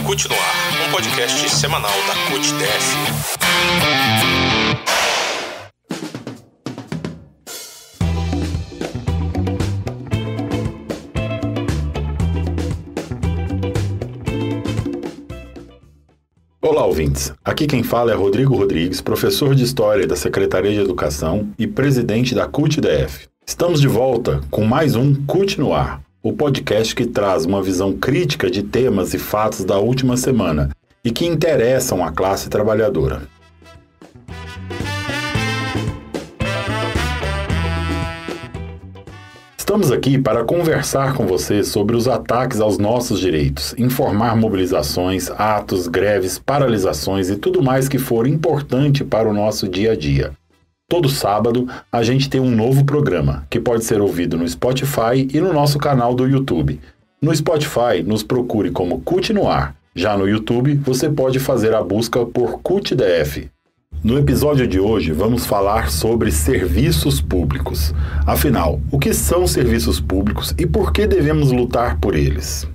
CUT no Ar, um podcast semanal da CUT-DF. Olá, ouvintes. Aqui quem fala é Rodrigo Rodrigues, professor de História da Secretaria de Educação e presidente da CUT-DF. Estamos de volta com mais um CUT no Ar, o podcast que traz uma visão crítica de temas e fatos da última semana e que interessam a classe trabalhadora. Estamos aqui para conversar com você sobre os ataques aos nossos direitos, informar mobilizações, atos, greves, paralisações e tudo mais que for importante para o nosso dia a dia. Todo sábado, a gente tem um novo programa, que pode ser ouvido no Spotify e no nosso canal do YouTube. No Spotify, nos procure como CUT no Ar. Já no YouTube, você pode fazer a busca por CUT-DF. No episódio de hoje, vamos falar sobre serviços públicos. Afinal, o que são serviços públicos e por que devemos lutar por eles?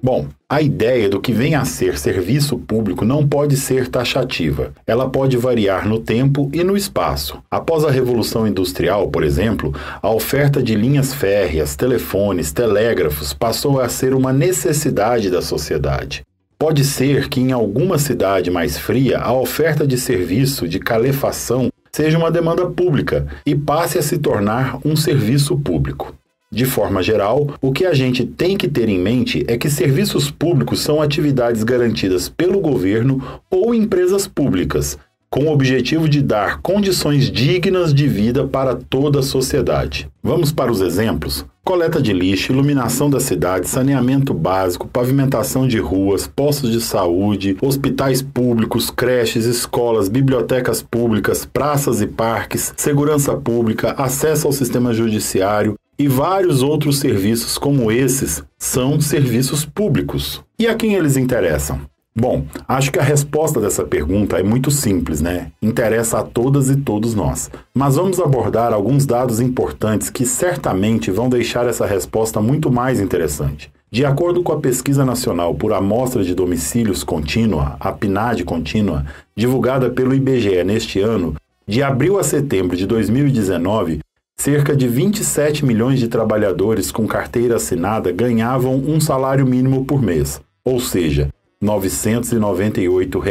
Bom, a ideia do que vem a ser serviço público não pode ser taxativa. Ela pode variar no tempo e no espaço. Após a Revolução Industrial, por exemplo, a oferta de linhas férreas, telefones, telégrafos passou a ser uma necessidade da sociedade. Pode ser que em alguma cidade mais fria a oferta de serviço de calefação seja uma demanda pública e passe a se tornar um serviço público. De forma geral, o que a gente tem que ter em mente é que serviços públicos são atividades garantidas pelo governo ou empresas públicas, com o objetivo de dar condições dignas de vida para toda a sociedade. Vamos para os exemplos? Coleta de lixo, iluminação da cidade, saneamento básico, pavimentação de ruas, postos de saúde, hospitais públicos, creches, escolas, bibliotecas públicas, praças e parques, segurança pública, acesso ao sistema judiciário, e vários outros serviços como esses são serviços públicos. E a quem eles interessam? Bom, acho que a resposta dessa pergunta é muito simples, né? Interessa a todas e todos nós. Mas vamos abordar alguns dados importantes que certamente vão deixar essa resposta muito mais interessante. De acordo com a Pesquisa Nacional por Amostra de Domicílios Contínua, a PNAD Contínua, divulgada pelo IBGE neste ano, de abril a setembro de 2019, cerca de 27 milhões de trabalhadores com carteira assinada ganhavam um salário mínimo por mês, ou seja, R$ 998.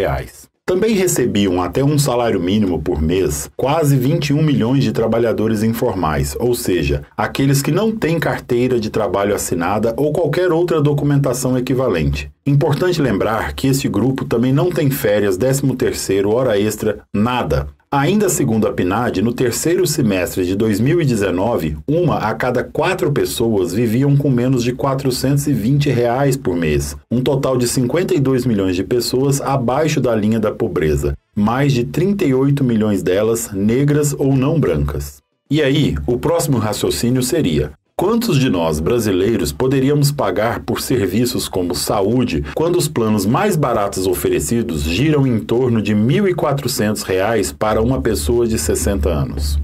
Também recebiam até um salário mínimo por mês quase 21 milhões de trabalhadores informais, ou seja, aqueles que não têm carteira de trabalho assinada ou qualquer outra documentação equivalente. Importante lembrar que esse grupo também não tem férias, 13º, hora extra, nada. Ainda segundo a PNAD, no terceiro semestre de 2019, 1 a cada 4 pessoas viviam com menos de R$ 420 por mês, um total de 52 milhões de pessoas abaixo da linha da pobreza, mais de 38 milhões delas negras ou não brancas. E aí, o próximo raciocínio seria: quantos de nós, brasileiros, poderíamos pagar por serviços como saúde quando os planos mais baratos oferecidos giram em torno de R$ 1.400 para uma pessoa de 60 anos?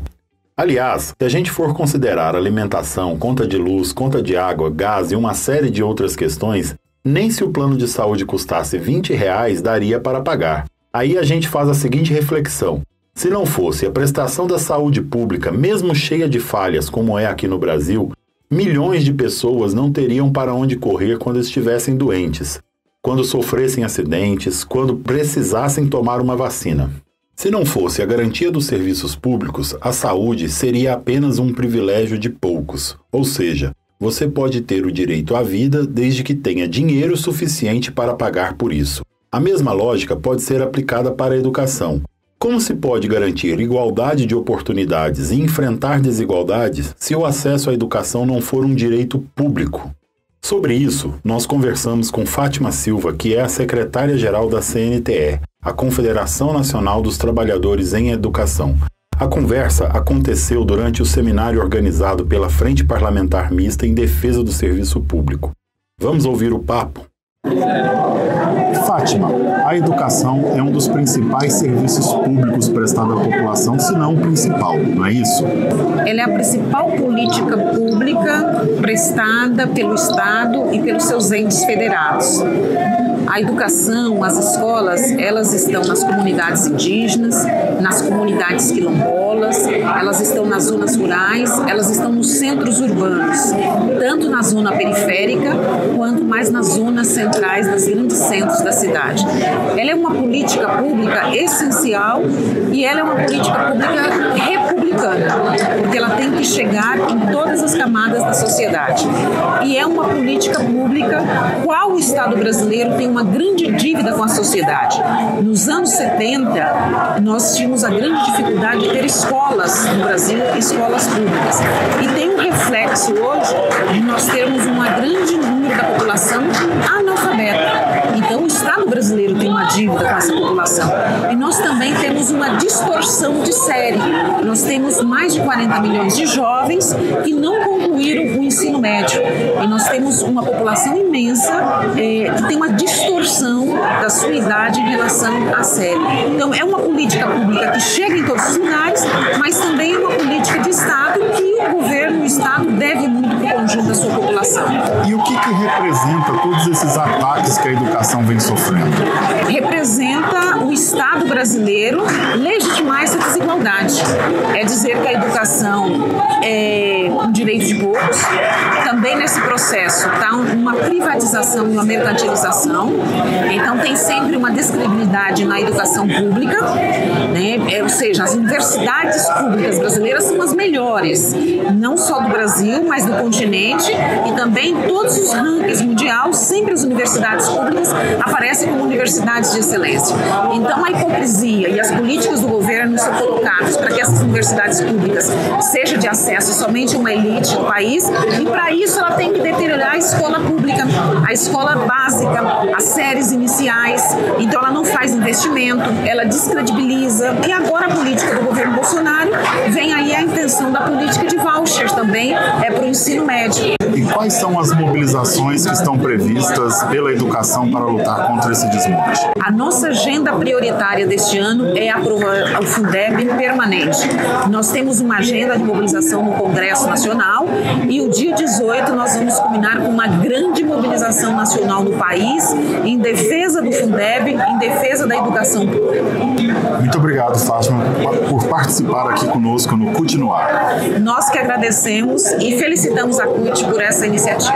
Aliás, se a gente for considerar alimentação, conta de luz, conta de água, gás e uma série de outras questões, nem se o plano de saúde custasse R$ 20 daria para pagar. Aí a gente faz a seguinte reflexão: se não fosse a prestação da saúde pública, mesmo cheia de falhas como é aqui no Brasil, milhões de pessoas não teriam para onde correr quando estivessem doentes, quando sofressem acidentes, quando precisassem tomar uma vacina. Se não fosse a garantia dos serviços públicos, a saúde seria apenas um privilégio de poucos, ou seja, você pode ter o direito à vida desde que tenha dinheiro suficiente para pagar por isso. A mesma lógica pode ser aplicada para a educação. Como se pode garantir igualdade de oportunidades e enfrentar desigualdades se o acesso à educação não for um direito público? Sobre isso, nós conversamos com Fátima Silva, que é a secretária-geral da CNTE, a Confederação Nacional dos Trabalhadores em Educação. A conversa aconteceu durante o seminário organizado pela Frente Parlamentar Mista em Defesa do Serviço Público. Vamos ouvir o papo? Fátima, a educação é um dos principais serviços públicos prestados à população, se não o principal, não é isso? Ela é a principal política pública prestada pelo Estado e pelos seus entes federados. A educação, as escolas, elas estão nas comunidades indígenas, nas comunidades quilombolas, elas estão nas zonas rurais, elas estão nos centros urbanos, tanto na zona periférica quanto mais nas zonas centrais dos grandes centros da cidade. Ela é uma política pública essencial e ela é uma política pública republicana, porque ela tem que chegar em todas as camadas da sociedade. E é uma política pública qual o Estado brasileiro tem uma grande dívida com a sociedade. Nos anos 70, nós tínhamos a grande dificuldade de ter escolas no Brasil, escolas públicas. E tem um reflexo hoje de nós termos um grande número da população analfabeta. Então, o Estado brasileiro tem uma dívida com essa população. E nós também temos uma distorção de série. Nós temos mais de 40 milhões de jovens que não concluíram o ensino médio. E nós temos uma população imensa que tem uma distorção da sua idade em relação à série. Então, é uma política pública que chega em todos os lugares, mas também é uma política de Estado que o governo, o Estado, deve muito para o conjunto da sua população. E o que representa todos esses ataques que a educação vem sofrendo? Representa o Estado brasileiro legitimar essa desigualdade. É dizer que a educação é um direito de poucos. Também nesse processo está uma privatização e uma mercantilização. Então tem sempre uma descredibilidade na educação pública, né? Ou seja, as universidades públicas brasileiras são as melhores, não só do Brasil, mas do continente, e também todos os rankings mundiais, sempre as universidades públicas aparecem como universidades de excelência. Então a hipocrisia e as políticas do governo são colocadas para que essas universidades públicas sejam de acesso somente a uma elite do país, e para isso ela tem que deteriorar a escola pública, a escola básica, as séries iniciais. Então ela não faz investimento, ela descredibiliza. E agora a política do governo Bolsonaro vem aí a intenção da política de vouchers também para o ensino médio. E quais são as mobilizações que estão previstas pela educação para lutar contra esse desmonte? A nossa agenda prioritária deste ano é aprovar o Fundeb permanente. Nós temos uma agenda de mobilização no Congresso Nacional e o dia 18 nós vamos combinar com uma grande mobilização nacional no país em defesa do Fundeb, em defesa da educação pública. Muito obrigado, Fátima, por participar aqui conosco no CUT no Ar. Nós que agradecemos e felicitamos a CUT por essa iniciativa.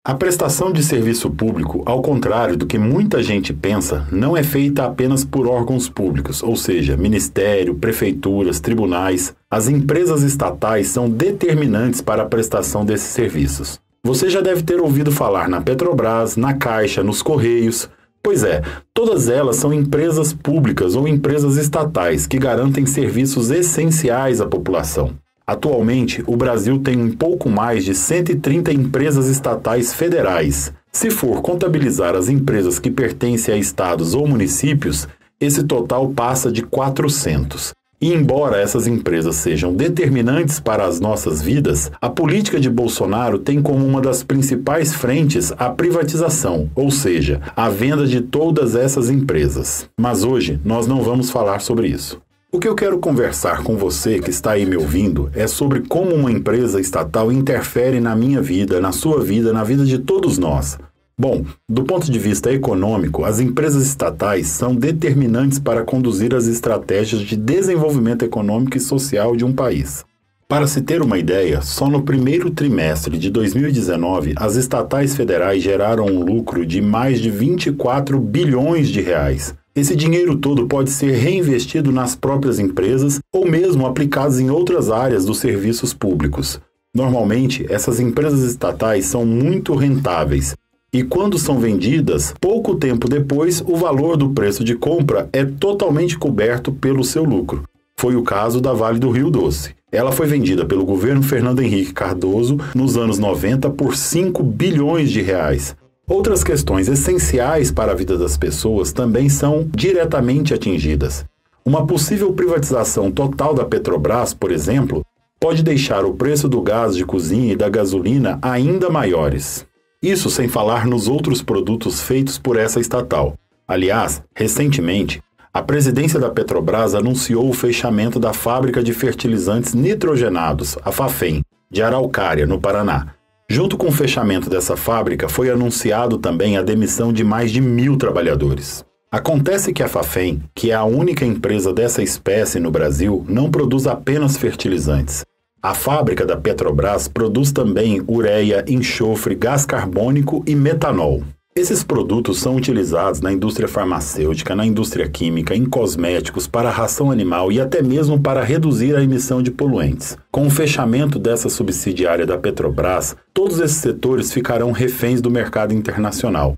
A prestação de serviço público, ao contrário do que muita gente pensa, não é feita apenas por órgãos públicos, ou seja, ministério, prefeituras, tribunais. As empresas estatais são determinantes para a prestação desses serviços. Você já deve ter ouvido falar na Petrobras, na Caixa, nos Correios. Pois é, todas elas são empresas públicas ou empresas estatais que garantem serviços essenciais à população. Atualmente, o Brasil tem um pouco mais de 130 empresas estatais federais. Se for contabilizar as empresas que pertencem a estados ou municípios, esse total passa de 400. E embora essas empresas sejam determinantes para as nossas vidas, a política de Bolsonaro tem como uma das principais frentes a privatização, ou seja, a venda de todas essas empresas. Mas hoje nós não vamos falar sobre isso. O que eu quero conversar com você que está aí me ouvindo é sobre como uma empresa estatal interfere na minha vida, na sua vida, na vida de todos nós. Bom, do ponto de vista econômico, as empresas estatais são determinantes para conduzir as estratégias de desenvolvimento econômico e social de um país. Para se ter uma ideia, só no primeiro trimestre de 2019, as estatais federais geraram um lucro de mais de 24 bilhões de reais. Esse dinheiro todo pode ser reinvestido nas próprias empresas ou mesmo aplicado em outras áreas dos serviços públicos. Normalmente, essas empresas estatais são muito rentáveis e quando são vendidas, pouco tempo depois, o valor do preço de compra é totalmente coberto pelo seu lucro. Foi o caso da Vale do Rio Doce. Ela foi vendida pelo governo Fernando Henrique Cardoso nos anos 90 por 5 bilhões de reais. Outras questões essenciais para a vida das pessoas também são diretamente atingidas. Uma possível privatização total da Petrobras, por exemplo, pode deixar o preço do gás de cozinha e da gasolina ainda maiores. Isso sem falar nos outros produtos feitos por essa estatal. Aliás, recentemente, a presidência da Petrobras anunciou o fechamento da fábrica de fertilizantes nitrogenados, a Fafem, de Araucária, no Paraná. Junto com o fechamento dessa fábrica, foi anunciado também a demissão de mais de 1.000 trabalhadores. Acontece que a Fafem, que é a única empresa dessa espécie no Brasil, não produz apenas fertilizantes. A fábrica da Petrobras produz também ureia, enxofre, gás carbônico e metanol. Esses produtos são utilizados na indústria farmacêutica, na indústria química, em cosméticos, para a ração animal e até mesmo para reduzir a emissão de poluentes. Com o fechamento dessa subsidiária da Petrobras, todos esses setores ficarão reféns do mercado internacional.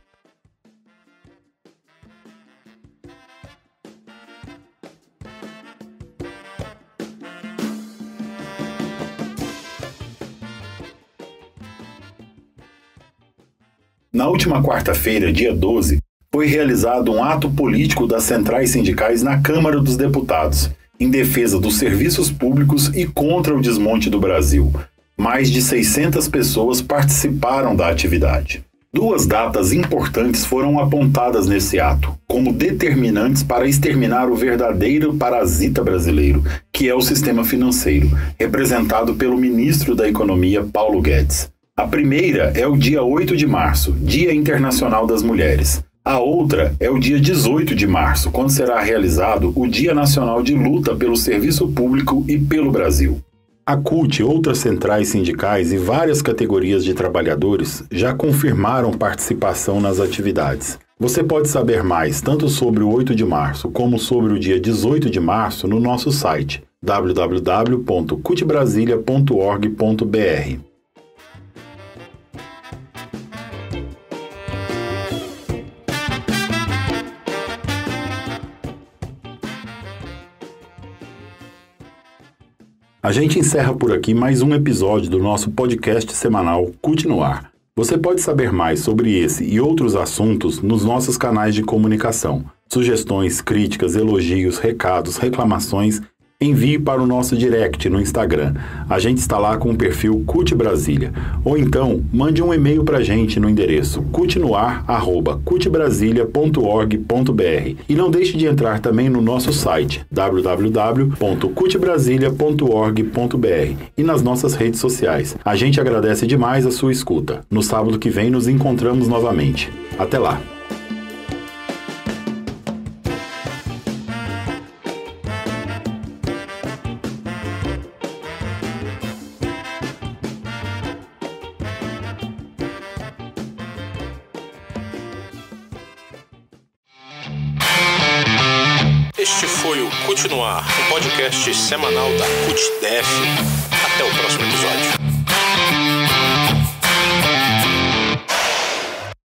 Na última quarta-feira, dia 12, foi realizado um ato político das centrais sindicais na Câmara dos Deputados, em defesa dos serviços públicos e contra o desmonte do Brasil. Mais de 600 pessoas participaram da atividade. Duas datas importantes foram apontadas nesse ato, como determinantes para exterminar o verdadeiro parasita brasileiro, que é o sistema financeiro, representado pelo ministro da Economia, Paulo Guedes. A primeira é o dia 8 de março, Dia Internacional das Mulheres. A outra é o dia 18 de março, quando será realizado o Dia Nacional de Luta pelo Serviço Público e pelo Brasil. A CUT, outras centrais sindicais e várias categorias de trabalhadores já confirmaram participação nas atividades. Você pode saber mais tanto sobre o 8 de março como sobre o dia 18 de março no nosso site www.cutbrasilia.org.br. A gente encerra por aqui mais um episódio do nosso podcast semanal CUT no Ar. Você pode saber mais sobre esse e outros assuntos nos nossos canais de comunicação. Sugestões, críticas, elogios, recados, reclamações, envie para o nosso direct no Instagram. A gente está lá com o perfil CUT Brasília. Ou então, mande um e-mail para a gente no endereço cutnoar@cutbrasilia.org.br. E não deixe de entrar também no nosso site www.cutbrasilia.org.br e nas nossas redes sociais. A gente agradece demais a sua escuta. No sábado que vem nos encontramos novamente. Até lá! Este foi o CUT no Ar, um podcast semanal da CUT-DF. Até o próximo episódio.